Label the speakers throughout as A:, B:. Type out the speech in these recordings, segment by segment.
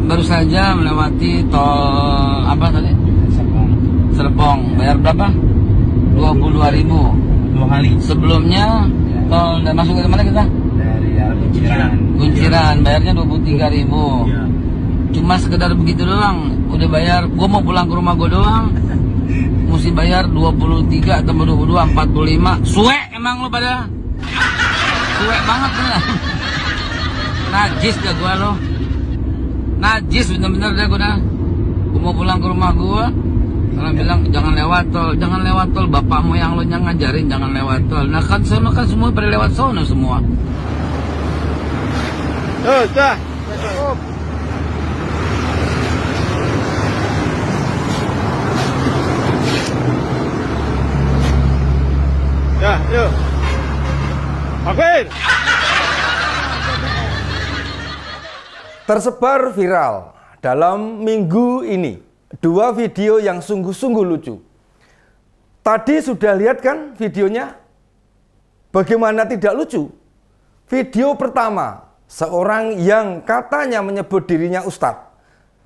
A: baru saja melewati tol apa tadi? Serpong. Bayar berapa? 22.000.
B: 2 kali.
A: Sebelumnya tol dan masuk ke mana kita?
B: Dari Kunciran.
A: Kunciran, bayarnya 23.000.
B: Iya.
A: Cuma sekedar begitu doang. Udah bayar, gua mau pulang ke rumah gua doang. Mesti bayar 23 tambah 22, 45. Suwe emang lo pada. Suwe banget kan. Najis dah gua lo. Najis bener-bener dah gua dah. Gua mau pulang ke rumah gua. Orang bilang jangan lewat tol, jangan lewat tol. Bapakmu yang lo yang ngajarin jangan lewat tol. Nah kan sono kan semua pada lewat sono semua.
C: Dah. Cukup. Ya, yuk. Akhir.
D: Tersebar viral dalam minggu ini 2 video yang sungguh-sungguh lucu. Tadi sudah lihat kan videonya? Bagaimana tidak lucu? Video pertama, seorang yang katanya menyebut dirinya ustadz.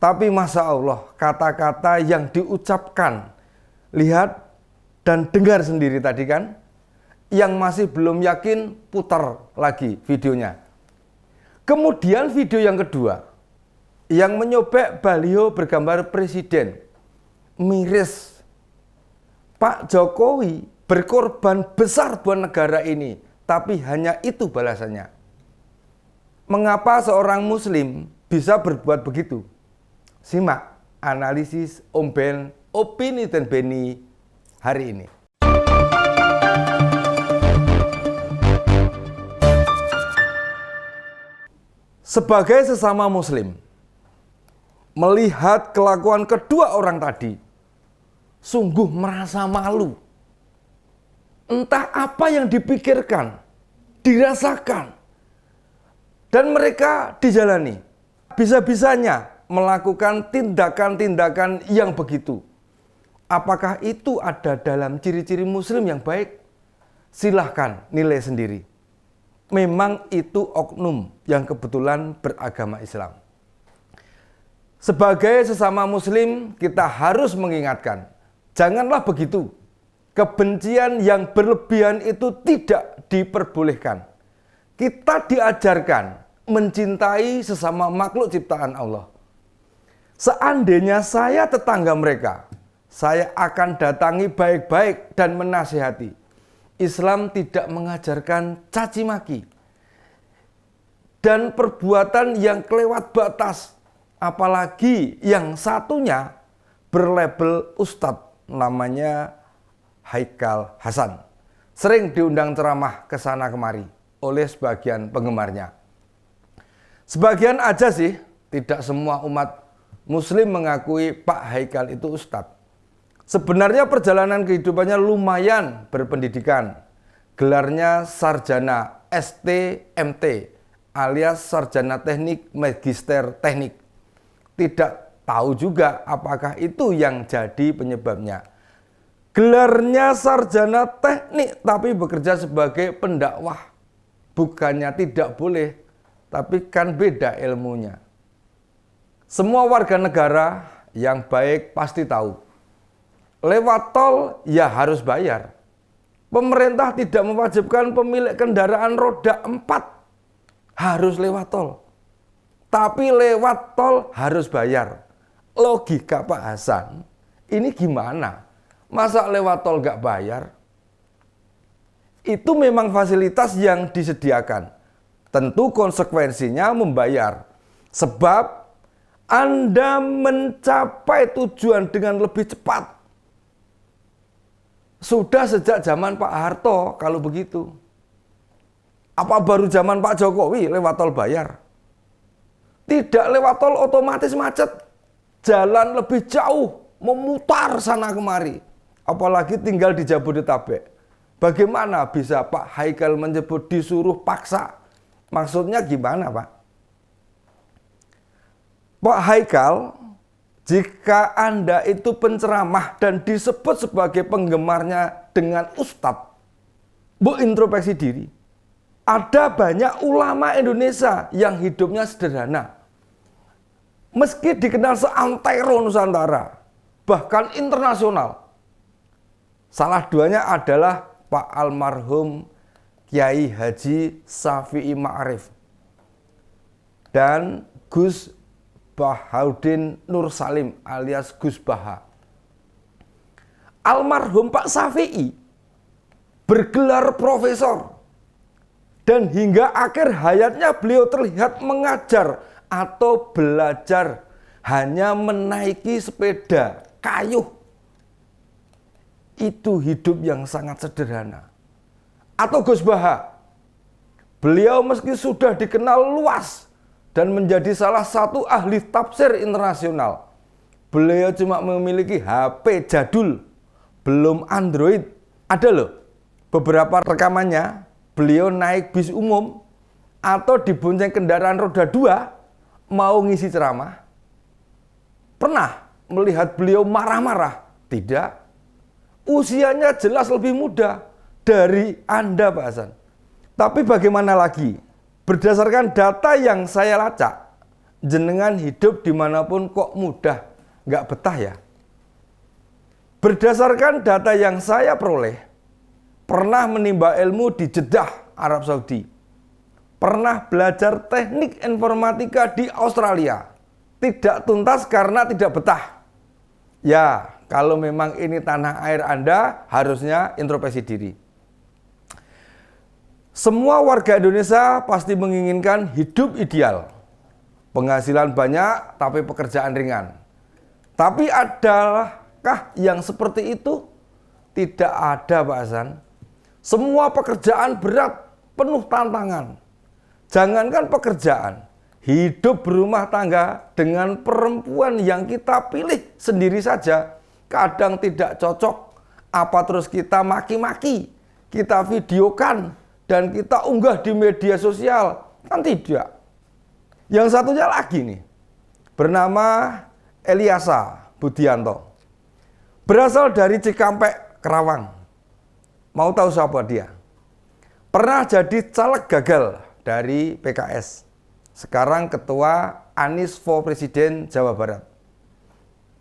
D: Tapi Masya Allah, kata-kata yang diucapkan, lihat dan dengar sendiri tadi kan? Yang masih belum yakin, putar lagi videonya. Kemudian video yang kedua, yang menyobek baliho bergambar presiden. Miris. Pak Jokowi berkorban besar buat negara ini, tapi hanya itu balasannya. Mengapa seorang muslim bisa berbuat begitu? Simak analisis Om Ben, opini dan Beni hari ini. Sebagai sesama muslim, melihat kelakuan kedua orang tadi, sungguh merasa malu. Entah apa yang dipikirkan, dirasakan, dan mereka dijalani. Bisa-bisanya melakukan tindakan-tindakan yang begitu. Apakah itu ada dalam ciri-ciri muslim yang baik? Silahkan nilai sendiri. Memang itu oknum yang kebetulan beragama Islam. Sebagai sesama muslim, kita harus mengingatkan, janganlah begitu. Kebencian yang berlebihan itu tidak diperbolehkan. Kita diajarkan mencintai sesama makhluk ciptaan Allah. Seandainya saya tetangga mereka, saya akan datangi baik-baik dan menasihati. Islam tidak mengajarkan caci maki dan perbuatan yang kelewat batas, apalagi yang satunya berlabel ustadz, namanya Haikal Hasan. Sering diundang ceramah ke sana kemari oleh sebagian penggemarnya. Sebagian aja sih, tidak semua umat muslim mengakui Pak Haikal itu ustadz. Sebenarnya perjalanan kehidupannya lumayan berpendidikan. Gelarnya sarjana STMT alias sarjana teknik magister teknik. Tidak tahu juga apakah itu yang jadi penyebabnya. Gelarnya sarjana teknik tapi bekerja sebagai pendakwah. Bukannya tidak boleh, tapi kan beda ilmunya. Semua warga negara yang baik pasti tahu. Lewat tol ya harus bayar. Pemerintah tidak mewajibkan pemilik kendaraan roda 4 harus lewat tol. Tapi lewat tol harus bayar. Logika Pak Hasan, ini gimana? Masa lewat tol gak bayar? Itu memang fasilitas yang disediakan. Tentu konsekuensinya membayar. Sebab Anda mencapai tujuan dengan lebih cepat. Sudah sejak zaman Pak Harto kalau begitu. Apa baru zaman Pak Jokowi lewat tol bayar? Tidak, lewat tol otomatis macet. Jalan lebih jauh, memutar sana kemari. Apalagi tinggal di Jabodetabek. Bagaimana bisa Pak Haikal menyebut disuruh paksa? Maksudnya gimana Pak? Pak Haikal, jika Anda itu penceramah dan disebut sebagai penggemarnya dengan ustadz, bu introspeksi diri. Ada banyak ulama Indonesia yang hidupnya sederhana. Meski dikenal seantero Nusantara, bahkan internasional. Salah duanya adalah Pak almarhum Kiai Haji Syafi'i Ma'arif dan Gus Bahaudin Nur Salim alias Gus Baha. Almarhum Pak Syafi'i bergelar profesor dan hingga akhir hayatnya beliau terlihat mengajar atau belajar hanya menaiki sepeda kayu. Itu hidup yang sangat sederhana. Atau Gus Baha, beliau meski sudah dikenal luas dan menjadi salah satu ahli tafsir internasional, beliau cuma memiliki HP jadul, belum Android. Ada loh beberapa rekamannya beliau naik bis umum atau dibonceng kendaraan roda 2 mau ngisi ceramah. Pernah melihat beliau marah-marah? Tidak. Usianya jelas lebih muda dari Anda, Pak Hasan. Tapi bagaimana lagi? Berdasarkan data yang saya lacak, jenengan hidup dimanapun kok mudah, nggak betah ya? Berdasarkan data yang saya peroleh, pernah menimba ilmu di Jeddah, Arab Saudi. Pernah belajar teknik informatika di Australia. Tidak tuntas karena tidak betah. Ya, kalau memang ini tanah air Anda, harusnya introspeksi diri. Semua warga Indonesia pasti menginginkan hidup ideal. Penghasilan banyak, tapi pekerjaan ringan. Tapi adakah yang seperti itu? Tidak ada, Pak Hasan. Semua pekerjaan berat, penuh tantangan. Jangankan pekerjaan, hidup berumah tangga dengan perempuan yang kita pilih sendiri saja kadang tidak cocok. Apa terus kita maki-maki, kita videokan, dan kita unggah di media sosial? Kan tidak. Yang satunya lagi nih, bernama Eliasa Budianto. Berasal dari Cikampek, Kerawang. Mau tahu siapa dia? Pernah jadi caleg gagal dari PKS. Sekarang ketua Anies for Presiden Jawa Barat.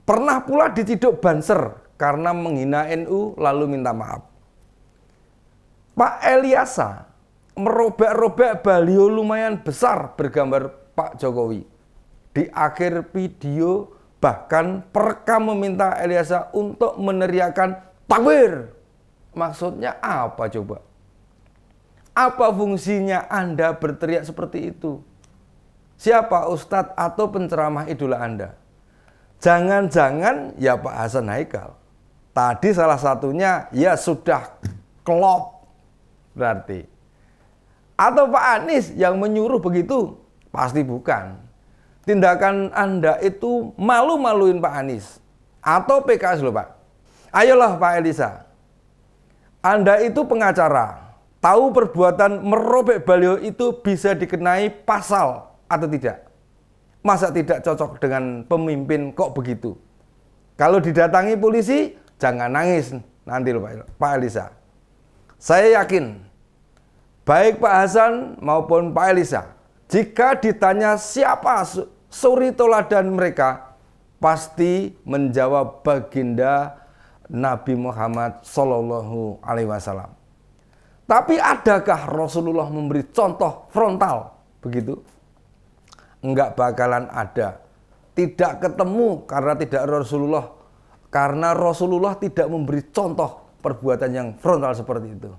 D: Pernah pula diciduk Banser karena menghina NU lalu minta maaf. Pak Eliasa merobek-robek baliho lumayan besar bergambar Pak Jokowi. Di akhir video bahkan perekam meminta Eliasa untuk meneriakan takbir. Maksudnya apa coba? Apa fungsinya Anda berteriak seperti itu? Siapa ustadz atau penceramah idola Anda? Jangan-jangan ya Pak Hasan Haikal. Tadi salah satunya ya sudah klop berarti. Atau Pak Anies yang menyuruh begitu? Pasti bukan. Tindakan Anda itu malu-maluin Pak Anies. Atau PKS loh Pak. Ayolah Pak Elisa. Anda itu pengacara. Tahu perbuatan merobek baliho itu bisa dikenai pasal atau tidak? Masa tidak cocok dengan pemimpin kok begitu? Kalau didatangi polisi, jangan nangis nanti loh Pak Elisa. Saya yakin, baik Pak Hasan maupun Pak Elisa, jika ditanya siapa suri toladan mereka, pasti menjawab baginda Nabi Muhammad Sallallahu Alaihi Wasallam. Tapi adakah Rasulullah memberi contoh frontal begitu? Enggak bakalan ada. Tidak ketemu karena tidak Rasulullah. Karena Rasulullah tidak memberi contoh perbuatan yang frontal seperti itu.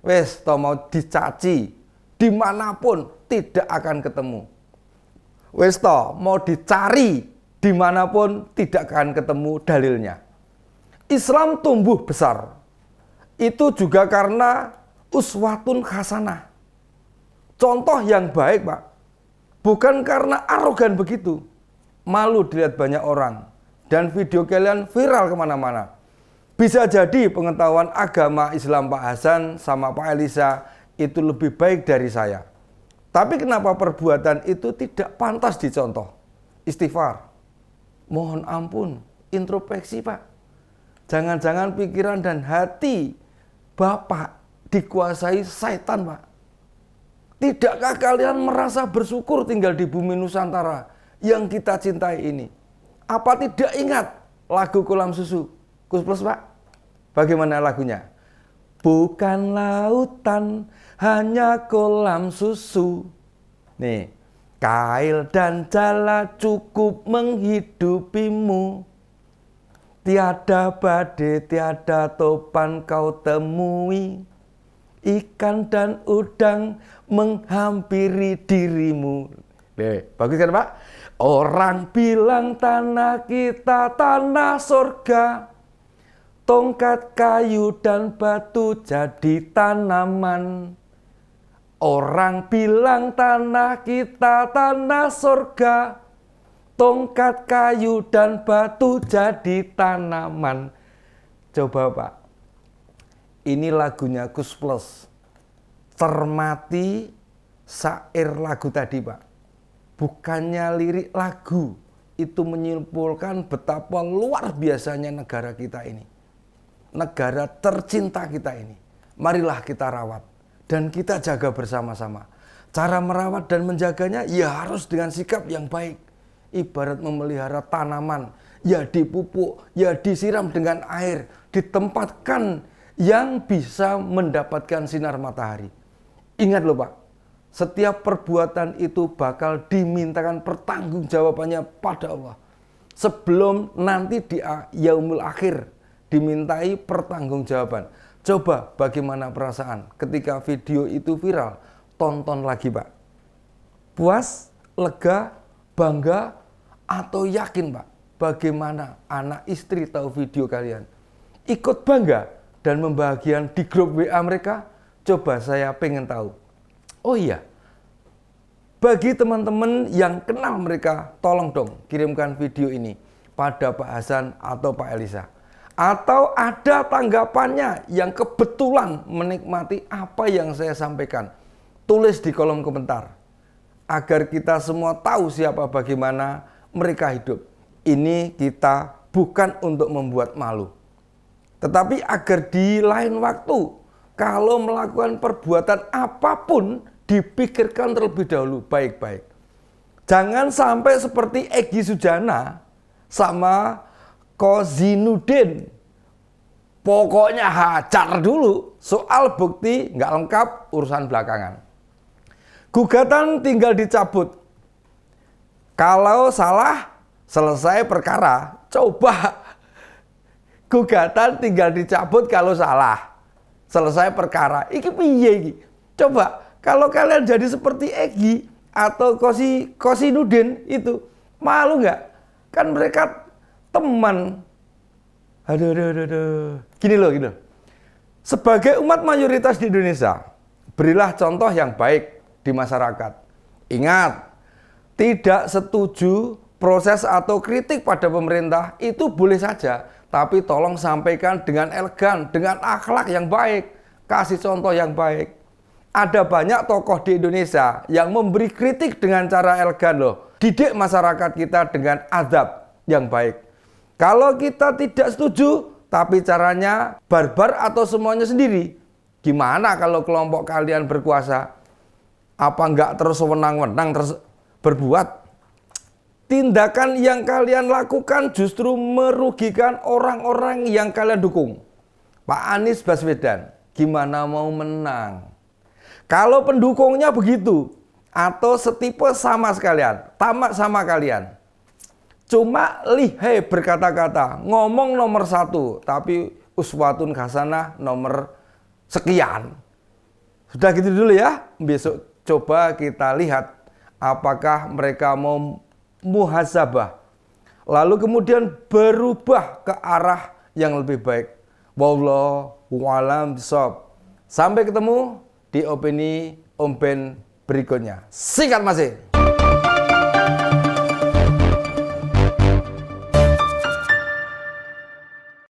D: Wes, toh mau dicaci dimanapun tidak akan ketemu. Wes, toh mau dicari dimanapun tidak akan ketemu dalilnya. Islam tumbuh besar. Itu juga karena uswatun hasanah. Contoh yang baik, Pak. Bukan karena arogan begitu. Malu dilihat banyak orang. Dan video kalian viral kemana-mana. Bisa jadi pengetahuan agama Islam Pak Hasan sama Pak Elisa itu lebih baik dari saya. Tapi kenapa perbuatan itu tidak pantas dicontoh? Istighfar. Mohon ampun. Introspeksi, Pak. Jangan-jangan pikiran dan hati Bapak dikuasai setan, Pak. Tidakkah kalian merasa bersyukur tinggal di bumi Nusantara yang kita cintai ini. Apa tidak ingat lagu Kolam Susu? Kus Plus, Pak. Bagaimana lagunya? Bukan lautan, hanya kolam susu. Nih, kail dan jala cukup menghidupimu. Tiada badai, tiada topan kau temui. Ikan dan udang menghampiri dirimu. Bagus kan, Pak? Orang bilang tanah kita tanah surga. Tongkat kayu dan batu jadi tanaman. Orang bilang tanah kita tanah surga. Tongkat kayu dan batu jadi tanaman. Coba, Pak. Ini lagunya Kus Plus. Cermati syair lagu tadi, Pak. Bukannya lirik lagu. Itu menyimpulkan betapa luar biasanya negara kita ini. Negara tercinta kita ini. Marilah kita rawat. Dan kita jaga bersama-sama. Cara merawat dan menjaganya ya harus dengan sikap yang baik. Ibarat memelihara tanaman. Ya dipupuk, ya disiram dengan air. Ditempatkan yang bisa mendapatkan sinar matahari. Ingat loh, Pak. Setiap perbuatan itu bakal dimintakan pertanggungjawabannya pada Allah. Sebelum nanti di yaumul akhir dimintai pertanggungjawaban. Coba bagaimana perasaan ketika video itu viral. Tonton lagi, Pak. Puas, lega, bangga, atau yakin, Pak? Bagaimana anak istri tahu video kalian? Ikut bangga dan membahagiakan di grup WA mereka? Coba saya pengen tahu. Oh iya, bagi teman-teman yang kenal mereka, tolong dong kirimkan video ini pada Pak Hasan atau Pak Elisa. Atau ada tanggapannya yang kebetulan menikmati apa yang saya sampaikan. Tulis di kolom komentar. Agar kita semua tahu siapa bagaimana mereka hidup. Ini kita bukan untuk membuat malu. Tetapi agar di lain waktu, kalau melakukan perbuatan apapun, dipikirkan terlebih dahulu baik-baik. Jangan sampai seperti Egy Sujana sama Kozinudin. Pokoknya hajar dulu, soal bukti nggak lengkap, urusan belakangan. Gugatan tinggal dicabut. Kalau salah, selesai perkara. Coba gugatan tinggal dicabut kalau salah. Selesai perkara. Iki piye iki? Coba kalau kalian jadi seperti Egy atau Kozinudin itu, malu nggak? Kan mereka teman. Aduh. Gini loh. Sebagai umat mayoritas di Indonesia, berilah contoh yang baik di masyarakat. Ingat, tidak setuju proses atau kritik pada pemerintah itu boleh saja, tapi tolong sampaikan dengan elegan, dengan akhlak yang baik, kasih contoh yang baik. Ada banyak tokoh di Indonesia yang memberi kritik dengan cara elegan loh. Didik masyarakat kita dengan adab yang baik. Kalau kita tidak setuju, tapi caranya barbar atau semuanya sendiri, gimana kalau kelompok kalian berkuasa? Apa enggak terus wenang-wenang terus berbuat? Tindakan yang kalian lakukan justru merugikan orang-orang yang kalian dukung. Pak Anies Baswedan, gimana mau menang? Kalau pendukungnya begitu, atau setipe sama sekalian, tamat sama kalian. Cuma lihai berkata-kata, ngomong nomor 1, tapi uswatun hasanah nomor sekian. Sudah gitu dulu ya, besok coba kita lihat apakah mereka mau muhasabah. Lalu kemudian berubah ke arah yang lebih baik. Wallahu a'lam bishawab. Sampai ketemu di opini Om Ben berikutnya. Singkat masih.